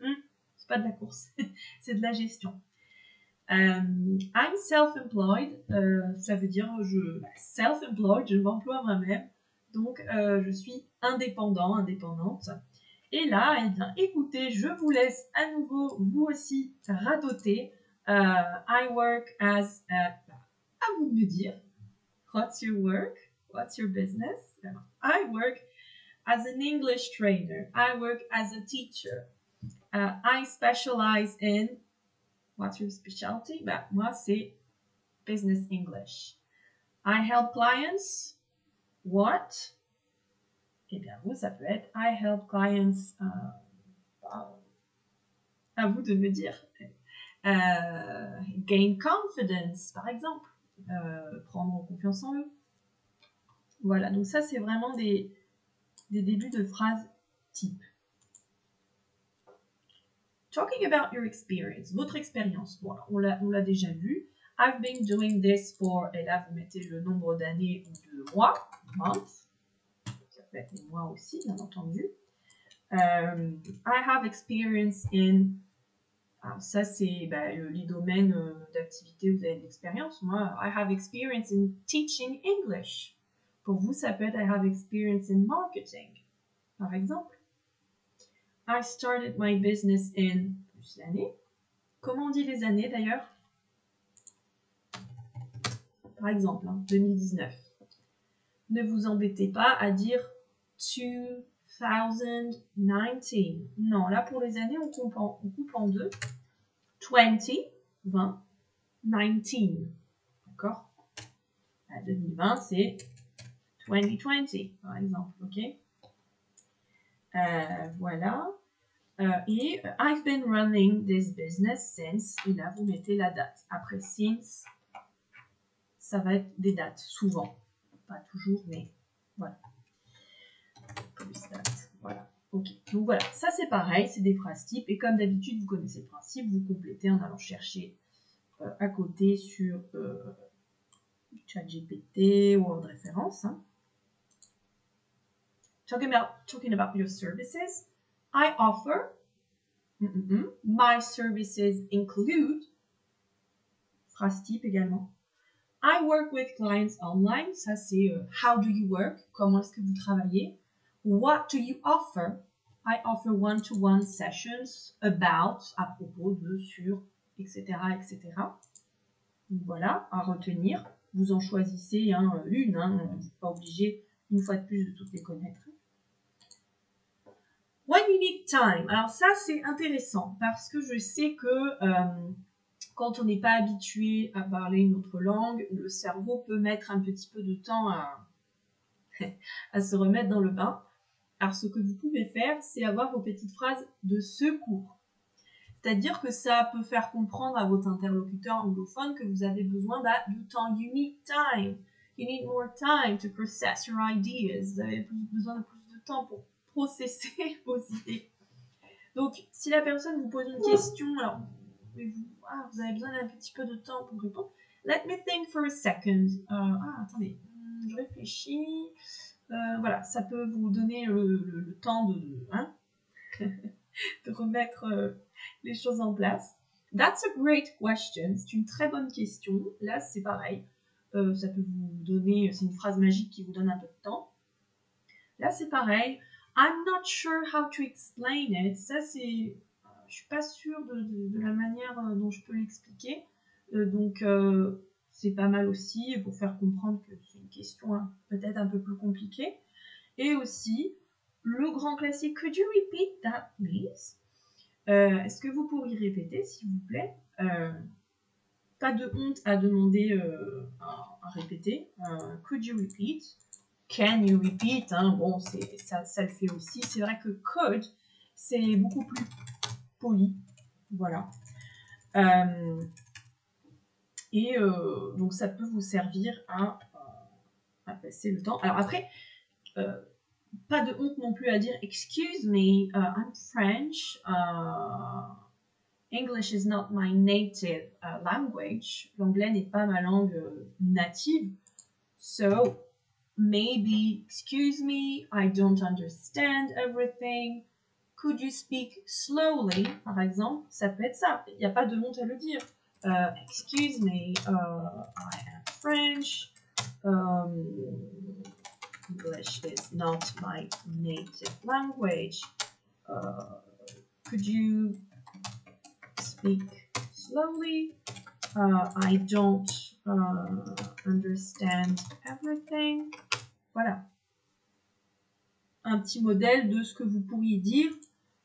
c'est pas de la course, c'est de la gestion. I'm self-employed, ça veut dire self-employed, je m'emploie moi-même, donc je suis indépendante. Et là, eh bien, écoutez, je vous laisse à nouveau, vous aussi, radoter. I work as, à vous de me dire, what's your work? What's your business? I work as an English trainer. I work as a teacher. I specialize in, what's your specialty? Moi, c'est business English. I help clients. What? Eh bien, vous, ça peut être I help clients. À vous de me dire. Gain confidence, par exemple. Prendre confiance en eux. Voilà, donc ça, c'est vraiment des débuts de phrases type. Talking about your experience, votre expérience. Bon, on l'a déjà vu. I've been doing this for, et là vous mettez le nombre d'années ou de mois, months. Ça peut être les mois aussi, bien entendu. I have experience in, alors ça c'est les domaines d'activité où vous avez de l'expérience. Moi, I have experience in teaching English. Pour vous, ça peut être I have experience in marketing, par exemple. I started my business in, plus l'année. Comment on dit les années d'ailleurs? Par exemple, 2019. Ne vous embêtez pas à dire 2019. Non, là pour les années, on coupe en deux. 20, 20, 19. D'accord? 2020, c'est 2020, par exemple. Ok? Voilà. Et I've been running this business since. Et là, vous mettez la date. Après since, ça va être des dates, souvent. Pas toujours, mais voilà. Plus date. Voilà. Ok. Donc voilà, ça c'est pareil, c'est des phrases types. Et comme d'habitude, vous connaissez le principe, vous complétez en allant chercher à côté sur ChatGPT ou Word référence. Hein. Talking about your services, I offer. My services include. Phrase type également. I work with clients online. Ça c'est how do you work? Comment est-ce que vous travaillez? What do you offer? I offer one-to-one sessions about, à propos de, sur, etc., etc. Donc voilà, à retenir. Vous en choisissez une. Vous n'êtes pas obligé, une fois de plus, de toutes les connaître. When you need time. Alors ça, c'est intéressant parce que je sais que quand on n'est pas habitué à parler une autre langue, le cerveau peut mettre un petit peu de temps à se remettre dans le bain. Alors, ce que vous pouvez faire, c'est avoir vos petites phrases de secours. C'est-à-dire que ça peut faire comprendre à votre interlocuteur anglophone que vous avez besoin de temps. You need time. You need more time to process your ideas. Vous avez besoin de plus de temps pour processer vos idées. Donc, si la personne vous pose une question, alors, vous avez besoin d'un petit peu de temps pour répondre. Let me think for a second. Attendez, je réfléchis. Voilà, ça peut vous donner le temps de remettre les choses en place. That's a great question. C'est une très bonne question. Là, c'est pareil. Ça peut vous donner, c'est une phrase magique qui vous donne un peu de temps. Là, c'est pareil. I'm not sure how to explain it. Ça, c'est... je suis pas sûre de la manière dont je peux l'expliquer. Donc, c'est pas mal aussi pour faire comprendre que c'est une question peut-être un peu plus compliquée. Et aussi, le grand classique, could you repeat that, please? Est-ce que vous pourriez répéter, s'il vous plaît? Pas de honte à demander à répéter. Could you repeat? Can you repeat? Bon, ça le fait aussi. C'est vrai que could, c'est beaucoup plus poli. Voilà. Donc, ça peut vous servir à passer le temps. Alors après, pas de honte non plus à dire excuse me, I'm French. English is not my native language. L'anglais n'est pas ma langue native. So, maybe, excuse me, I don't understand everything. Could you speak slowly, par exemple? Ça peut être ça. Il n'y a pas de honte à le dire. Excuse me, I am French. English is not my native language. Could you speak slowly? I don't understand everything. Voilà. Un petit modèle de ce que vous pourriez dire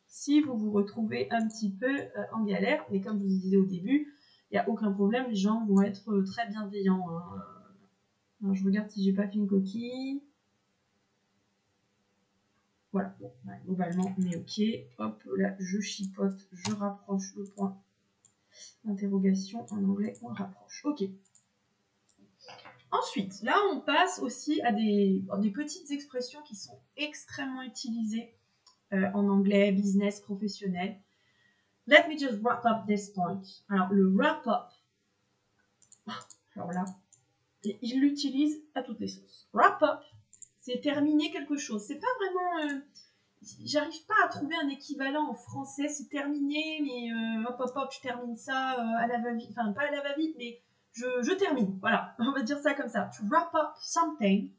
si vous vous retrouvez un petit peu en galère. Mais comme je vous disais au début, il n'y a aucun problème, les gens vont être très bienveillants. Alors, je regarde si j'ai pas fait une coquille. Voilà, bon, globalement, on est ok. Hop, là, je chipote, je rapproche le point d'interrogation. En anglais, on le rapproche. Ok. Ensuite, là, on passe aussi à des petites expressions qui sont extrêmement utilisées en anglais, business, professionnel. Let me just wrap up this point. Alors, le wrap up, Alors là, il l'utilise à toutes les sauces. Wrap up, c'est terminer quelque chose. C'est pas vraiment... j'arrive pas à trouver un équivalent en français. C'est terminé, mais hop, je termine ça à la va-vite. Enfin, pas à la va-vite, mais je termine. Voilà, on va dire ça comme ça. To wrap up something.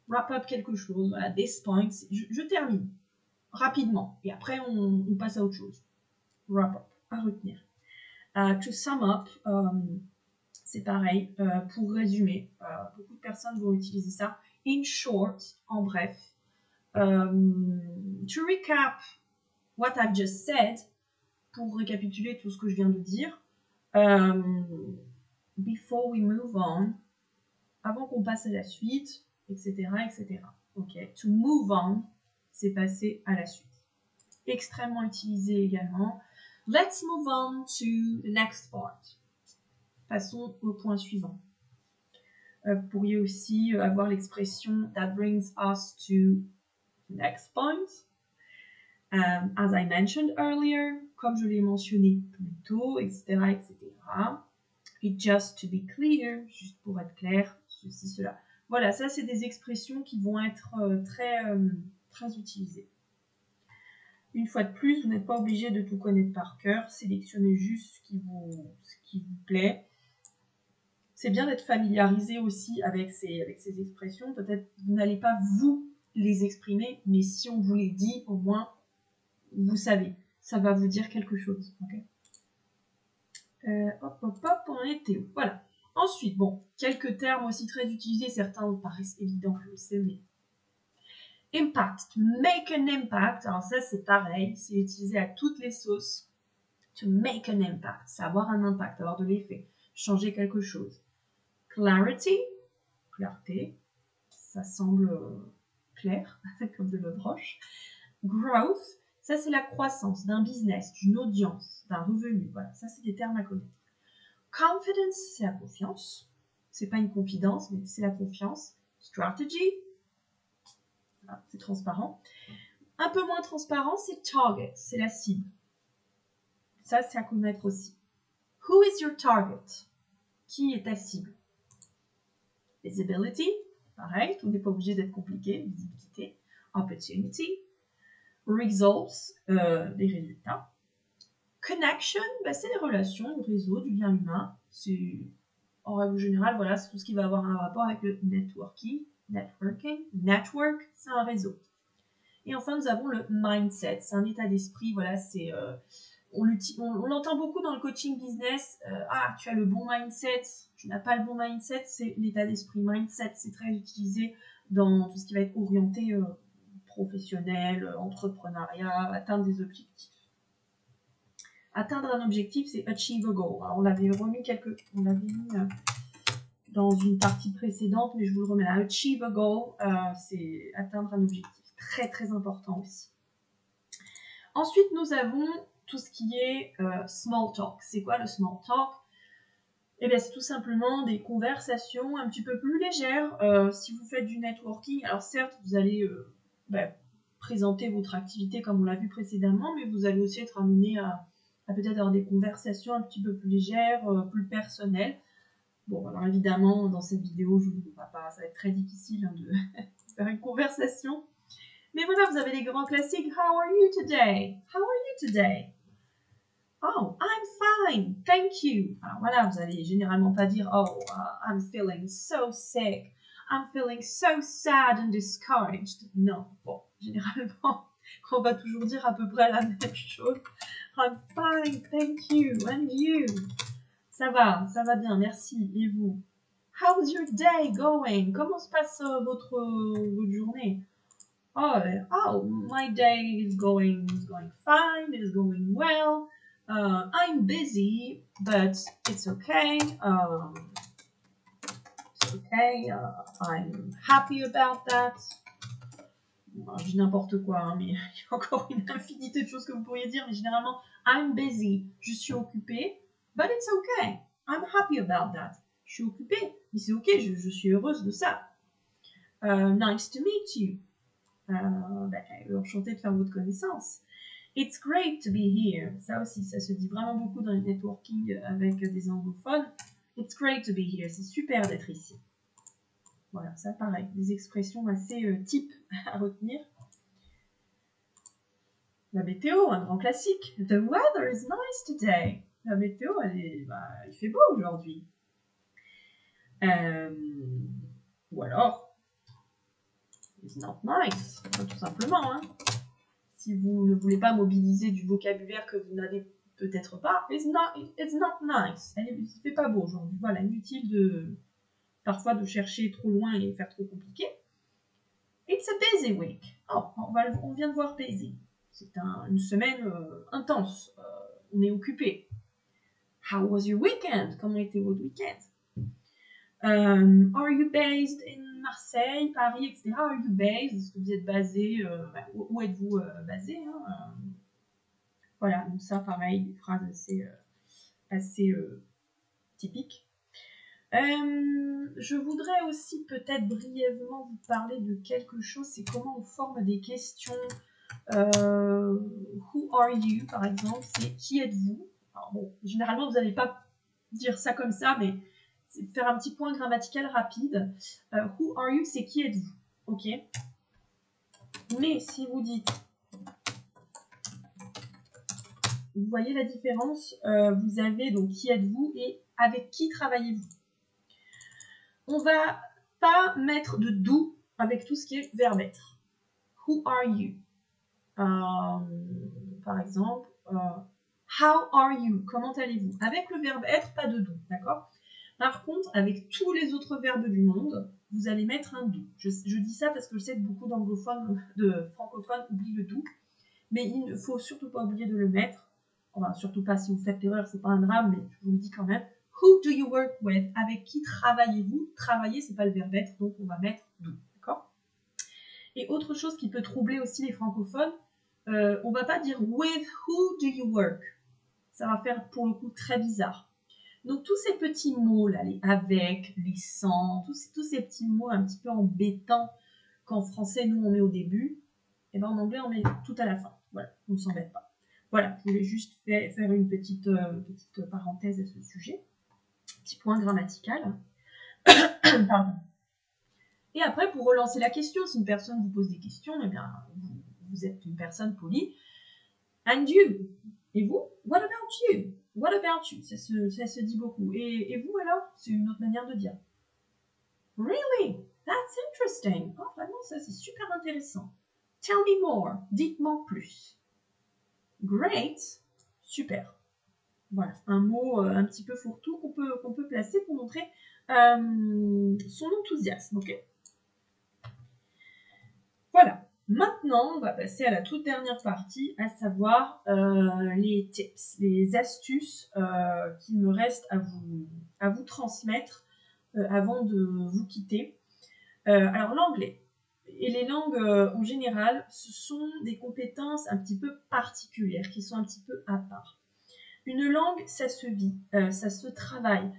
Wrap up quelque chose. Voilà, this point. Je termine rapidement. Et après, on passe à autre chose. Wrap up, à retenir. To sum up, c'est pareil. Pour résumer, beaucoup de personnes vont utiliser ça. In short, en bref. To recap what I've just said, pour récapituler tout ce que je viens de dire, before we move on, avant qu'on passe à la suite, etc., etc. Ok. To move on, c'est passer à la suite. Extrêmement utilisé également. Let's move on to the next part. Passons au point suivant. Vous pourriez aussi avoir l'expression that brings us to the next point. As I mentioned earlier, comme je l'ai mentionné plus tôt, etc., etc. It just to be clear, juste pour être clair, ceci, cela. Voilà, ça c'est des expressions qui vont être très utilisées. Une fois de plus, vous n'êtes pas obligé de tout connaître par cœur, sélectionnez juste ce qui vous plaît. C'est bien d'être familiarisé aussi avec ces expressions. Peut-être vous n'allez pas vous les exprimer, mais si on vous les dit, au moins, vous savez. Ça va vous dire quelque chose. Okay. Hop, on en était où? Voilà. Ensuite, bon, quelques termes aussi très utilisés. Certains vous paraissent évidents, je le sais, mais... Impact. To make an impact. Alors ça, c'est pareil. C'est utilisé à toutes les sauces. To make an impact. C'est avoir un impact, avoir de l'effet. Changer quelque chose. Clarity. Clarté. Ça semble clair, comme de l'eau de roche. Growth. Ça, c'est la croissance d'un business, d'une audience, d'un revenu. Voilà, ça, c'est des termes à connaître. Confidence, c'est la confiance. C'est pas une confidence, mais c'est la confiance. Strategy. Voilà, c'est transparent. Un peu moins transparent, c'est target, c'est la cible. Ça, c'est à connaître aussi. Who is your target? Qui est ta cible? Visibility, pareil, tout n'est pas obligé d'être compliqué. Visibilité. Opportunity. Results, des résultats. Connection, bah, c'est les relations, le réseau, du lien humain. C'est, en règle générale, voilà, c'est tout ce qui va avoir un rapport avec le networking. Network, c'est un réseau. Et enfin, nous avons le mindset. C'est un état d'esprit, voilà, c'est... on l'entend beaucoup dans le coaching business. Tu as le bon mindset, tu n'as pas le bon mindset, c'est l'état d'esprit. Mindset, c'est très utilisé dans tout ce qui va être orienté professionnel, entrepreneuriat, atteindre des objectifs. Atteindre un objectif, c'est achieve a goal. Alors, on l'avait mis dans une partie précédente, mais je vous le remets là. Achieve a goal, c'est atteindre un objectif. Très, très important aussi. Ensuite, nous avons tout ce qui est small talk. C'est quoi le small talk? Eh bien, c'est tout simplement des conversations un petit peu plus légères. Si vous faites du networking, alors certes, vous allez présenter votre activité comme on l'a vu précédemment, mais vous allez aussi être amené à peut-être avoir des conversations un petit peu plus légères, plus personnelles. Bon, alors évidemment, dans cette vidéo, ça va être très difficile de faire une conversation. Mais voilà, vous avez les grands classiques. How are you today? How are you today? Oh, I'm fine, thank you. Alors voilà, vous allez généralement pas dire oh, I'm feeling so sick. I'm feeling so sad and discouraged. Non, bon, généralement, on va toujours dire à peu près la même chose. I'm fine, thank you, and you? Ça va bien, merci. Et vous? How's your day going? Comment se passe votre journée? Oh, my day is going fine, it's going well. I'm busy, but it's okay. It's okay. I'm happy about that. Bon, je dis n'importe quoi, hein, mais il y a encore une infinité de choses que vous pourriez dire, mais généralement, I'm busy, je suis occupée, but it's okay. I'm happy about that. Je suis occupée, mais c'est ok, je suis heureuse de ça. Nice to meet you. Enchanté de faire votre connaissance. It's great to be here. Ça aussi, ça se dit vraiment beaucoup dans le networking avec des anglophones. It's great to be here. C'est super d'être ici. Voilà, ça pareil. Des expressions assez types à retenir. La météo, un grand classique. The weather is nice today. La météo, il fait beau aujourd'hui. Ou alors, it's not nice. Tout simplement. Hein. Si vous ne voulez pas mobiliser du vocabulaire que vous n'avez peut-être pas, it's not nice. Il fait pas beau aujourd'hui. Voilà, inutile parfois de chercher trop loin et faire trop compliqué. It's a busy week. Oh, on vient de voir busy. C'est une semaine intense. On est occupé. How was your weekend? Comment était votre week-end? Are you based in Marseille, Paris, etc. Are you based? Est-ce que vous êtes basé? Où êtes-vous basé? Hein? Voilà, donc ça, pareil, des phrases assez typiques. Je voudrais aussi peut-être brièvement vous parler de quelque chose, c'est comment on forme des questions. Who are you, par exemple, c'est qui êtes-vous? Alors bon, généralement, vous n'allez pas dire ça comme ça, mais c'est faire un petit point grammatical rapide. Who are you, c'est qui êtes-vous? Ok. Mais si vous dites, vous voyez la différence, vous avez donc qui êtes-vous et avec qui travaillez-vous. On va pas mettre de do avec tout ce qui est verbe être. Who are you? Par exemple, how are you? Comment allez-vous? Avec le verbe être, pas de do, d'accord? Par contre, avec tous les autres verbes du monde, vous allez mettre un do. Je dis ça parce que je sais que beaucoup d'anglophones, de francophones oublient le do, mais il ne faut surtout pas oublier de le mettre. Enfin, surtout pas si vous faites l'erreur, c'est pas un drame, mais je vous le dis quand même. Who do you work with? Avec qui travaillez-vous? Travailler, c'est pas le verbe être, donc on va mettre do, d'accord? Et autre chose qui peut troubler aussi les francophones, on va pas dire with who do you work? Ça va faire pour le coup très bizarre. Donc tous ces petits mots là, les avec, les sans, tous ces petits mots un petit peu embêtants qu'en français nous on met au début, et ben en anglais on met tout à la fin. Voilà, on ne s'embête pas. Voilà, je voulais juste faire une petite parenthèse à ce sujet. Petit point grammatical. Pardon. Et après, pour relancer la question, si une personne vous pose des questions, eh bien, vous êtes une personne polie. And you? Et vous? What about you? What about you? Ça se dit beaucoup. Et vous alors? C'est une autre manière de dire. Really? That's interesting. Oh, vraiment, ça c'est super intéressant. Tell me more. Dites-moi plus. Great. Super. Voilà, un mot un petit peu fourre-tout qu'on peut placer pour montrer son enthousiasme. Ok. Voilà. Maintenant, on va passer à la toute dernière partie, à savoir les tips, les astuces qu'il me reste à vous transmettre avant de vous quitter. Alors l'anglais et les langues en général, ce sont des compétences un petit peu particulières, qui sont un petit peu à part. Une langue, ça se vit, ça se travaille.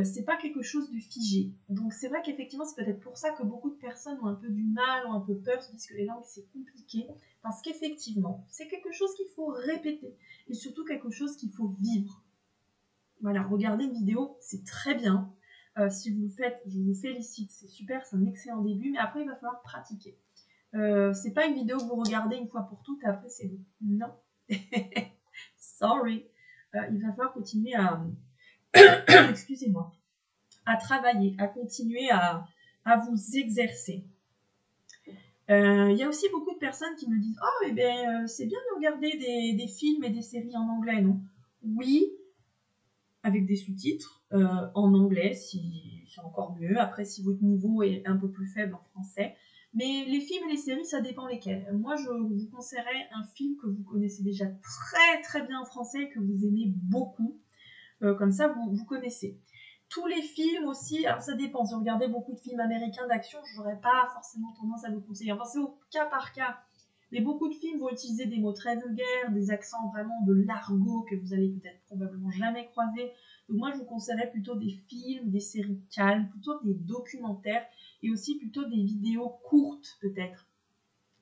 C'est pas quelque chose de figé. Donc c'est vrai qu'effectivement, c'est peut-être pour ça que beaucoup de personnes ont un peu du mal, ont un peu peur, se disent que les langues c'est compliqué. Parce qu'effectivement, c'est quelque chose qu'il faut répéter. Et surtout quelque chose qu'il faut vivre. Voilà, regarder une vidéo, c'est très bien. Si vous le faites, je vous félicite, c'est super, c'est un excellent début, mais après il va falloir pratiquer. C'est pas une vidéo que vous regardez une fois pour toutes et après c'est bon. Non. Sorry. Il va falloir continuer à excusez-moi, à travailler, à continuer à vous exercer. Il y a aussi beaucoup de personnes qui me disent « Oh, eh bien, c'est bien de regarder des films et des séries en anglais, non ?» Oui, avec des sous-titres en anglais, si c'est encore mieux. Après, si votre niveau est un peu plus faible en français. Mais les films et les séries, ça dépend lesquels. Moi, je vous conseillerais un film que vous connaissez déjà très très bien en français et que vous aimez beaucoup. Comme ça, vous connaissez. Tous les films aussi, alors ça dépend. Si vous regardez beaucoup de films américains d'action, je n'aurais pas forcément tendance à vous conseiller. Enfin, c'est au cas par cas. Mais beaucoup de films vont utiliser des mots très vulgaires, des accents vraiment de l'argot que vous allez peut-être probablement jamais croiser. Donc moi, je vous conseillerais plutôt des films, des séries calmes, plutôt des documentaires et aussi plutôt des vidéos courtes peut-être.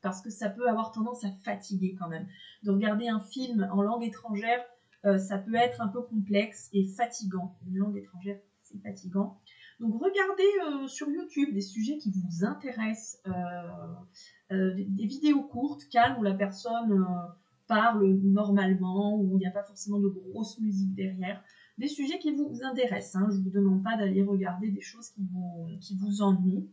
Parce que ça peut avoir tendance à fatiguer quand même. De regarder un film en langue étrangère, ça peut être un peu complexe et fatigant. Une langue étrangère c'est fatigant. Donc regardez sur YouTube des sujets qui vous intéressent, des vidéos courtes, calmes, où la personne parle normalement, où il n'y a pas forcément de grosse musique derrière. Des sujets qui vous intéressent, hein. Je ne vous demande pas d'aller regarder des choses qui vous ennuient.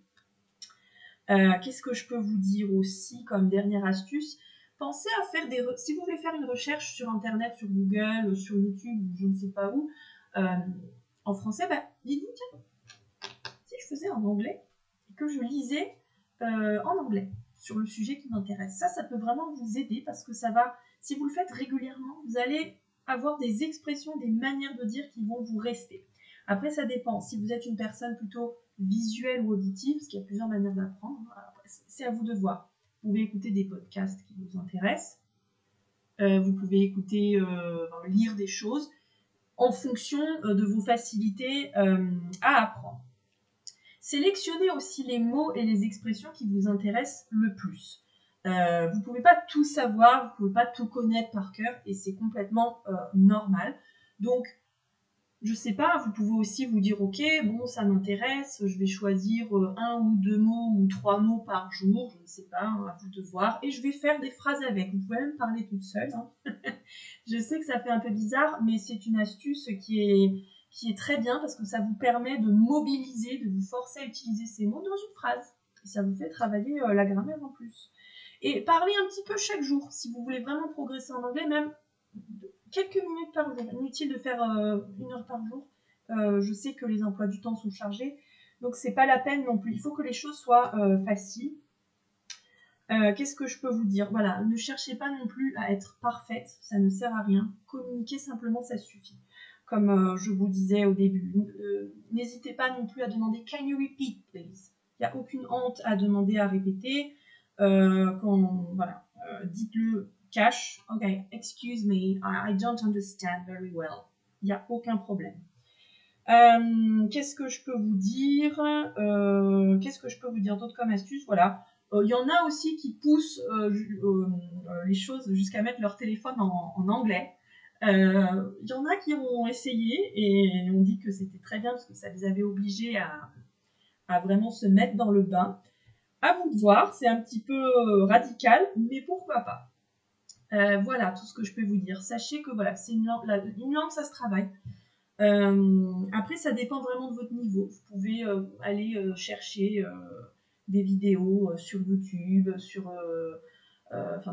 Qu'est-ce que je peux vous dire aussi comme dernière astuce? Pensez à faire si vous voulez faire une recherche sur Internet, sur Google, sur YouTube, ou je ne sais pas où, en français, dites-vous, tiens, si je faisais en anglais, et que je lisais en anglais sur le sujet qui m'intéresse. Ça peut vraiment vous aider, parce que ça va, si vous le faites régulièrement, vous allez avoir des expressions, des manières de dire qui vont vous rester. Après, ça dépend. Si vous êtes une personne plutôt visuelle ou auditive, parce qu'il y a plusieurs manières d'apprendre, c'est à vous de voir. Vous pouvez écouter des podcasts qui vous intéressent. Vous pouvez écouter, lire des choses en fonction de vos facilités à apprendre. Sélectionnez aussi les mots et les expressions qui vous intéressent le plus. Vous ne pouvez pas tout savoir, vous ne pouvez pas tout connaître par cœur, et c'est complètement normal. Donc, je sais pas, vous pouvez aussi vous dire, ok, bon, ça m'intéresse, je vais choisir 1 ou 2 mots ou 3 mots par jour, je ne sais pas, hein, à vous de voir, et je vais faire des phrases avec. Vous pouvez même parler toute seule, hein. Je sais que ça fait un peu bizarre, mais c'est une astuce qui est très bien, parce que ça vous permet de mobiliser, de vous forcer à utiliser ces mots dans une phrase. Et ça vous fait travailler la grammaire en plus. Et parlez un petit peu chaque jour, si vous voulez vraiment progresser en anglais, même quelques minutes par jour. Inutile de faire 1 heure par jour. Je sais que les emplois du temps sont chargés, donc c'est pas la peine non plus. Il faut que les choses soient faciles. Qu'est-ce que je peux vous dire? Voilà, ne cherchez pas non plus à être parfaite, ça ne sert à rien. Communiquer simplement, ça suffit. Comme je vous disais au début, n'hésitez pas non plus à demander « Can you repeat, please ?» Il n'y a aucune honte à demander à répéter. Voilà, dites-le cash. « Ok, excuse me, I don't understand very well. » Il n'y a aucun problème. Qu'est-ce que je peux vous dire? Qu'est-ce que je peux vous dire d'autre comme astuce? Voilà. Il y en a aussi qui poussent les choses jusqu'à mettre leur téléphone en anglais. Il y en a qui ont essayé et ont dit que c'était très bien, parce que ça les avait obligés à vraiment se mettre dans le bain. À vous de voir, c'est un petit peu radical, mais pourquoi pas. Voilà tout ce que je peux vous dire. Sachez que voilà, c'est une langue, ça se travaille. Après, ça dépend vraiment de votre niveau. Vous pouvez aller chercher des vidéos sur YouTube, sur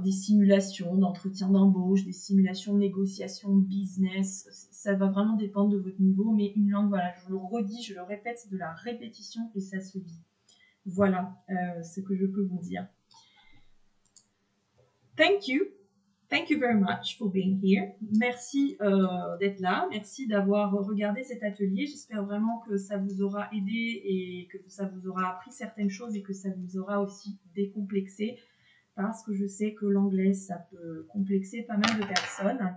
des simulations d'entretien d'embauche, des simulations de négociation, de business. Ça va vraiment dépendre de votre niveau, mais une langue, voilà, je le redis, je le répète, c'est de la répétition et ça se vit. Voilà ce que je peux vous dire. Thank you. Thank you very much for being here. Merci d'être là. Merci d'avoir regardé cet atelier. J'espère vraiment que ça vous aura aidé et que ça vous aura appris certaines choses et que ça vous aura aussi décomplexé, parce que je sais que l'anglais, ça peut complexer pas mal de personnes.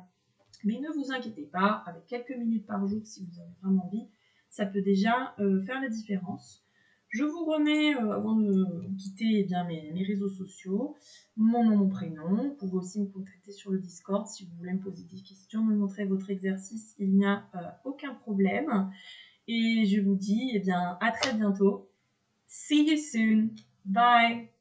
Mais ne vous inquiétez pas, avec quelques minutes par jour, si vous avez vraiment envie, ça peut déjà faire la différence. Je vous remets, avant de quitter, mes réseaux sociaux, mon nom, mon prénom. Vous pouvez aussi me contacter sur le Discord si vous voulez me poser des questions, me montrer votre exercice, il n'y a aucun problème. Et je vous dis à très bientôt. See you soon. Bye.